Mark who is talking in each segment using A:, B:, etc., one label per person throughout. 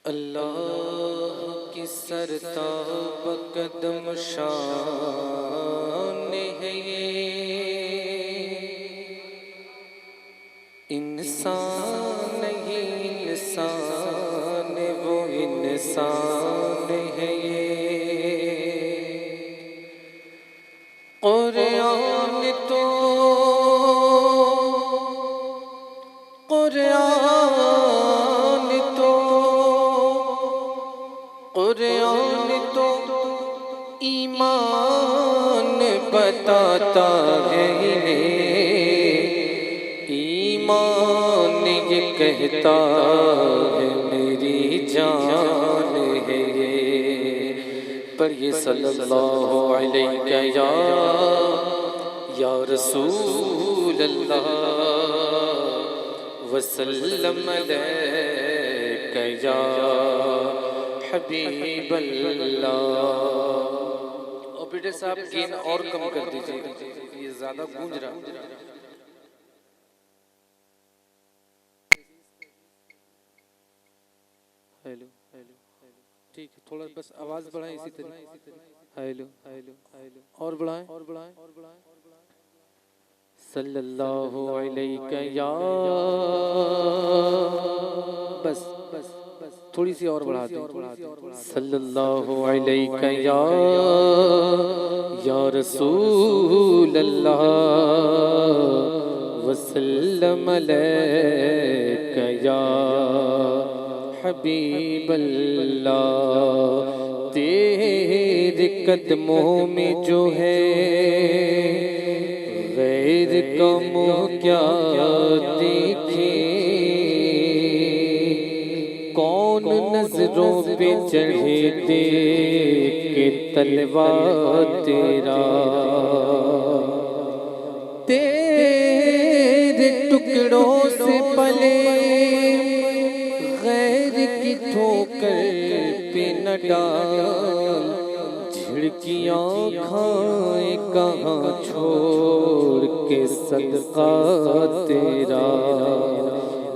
A: अल्लाह की सरताब कदम शान है ये, इंसान नहीं इंसान वो इंसान है ये। कुरान तो कुरान तो कुरान तो ईमान बताता है इन्हें, ईमान ये कहता है मेरी जान है ये। पर ये सल्लल्लाहु अलैहि या रसूल अल्लाह वसल्लम अलैका या हबीब अल्लाह। और बेटे साहब गेन और कम कर दीजिए, ये ज्यादा गूंज रहा। हेलो हेलो ठीक है, थोड़ा बस आवाज बढ़ाएं इसी तरह। हेलो हेलो हेलो और बढ़ाएं और बढ़ाएं और बढ़ाएं। सल्लल्लाहु अलैहि या, बस बस बस थोड़ी सी और बढ़ा दें। सल्लल्लाहु अलैहि या रसूल अल्लाह वसल्लम अलैका या हबीब अल्लाह। तेरे कदमों में जो है गैर का मुँह क्या देखे, कौन नजरों पे चढ़े देख के तलवा तेरा। तेरे टुकड़ों से पले गैर की ठोकर पे न डाल, झिड़कियाँ खाए कहाँ छोड़ के सदका तेरा।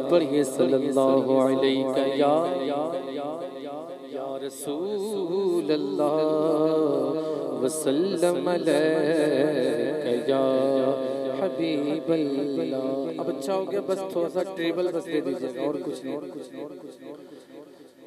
A: पढ़िए सल्लल्लाहु अलैहि या रसूल अल्लाह वसल्लम अलैका या हबीब अल्लाह। अब अच्छा हो गया, बस थोड़ा सा ट्रेबल बस दे दीजिएगा, और कुछ नहीं, और कुछ नहीं, और कुछ नहीं।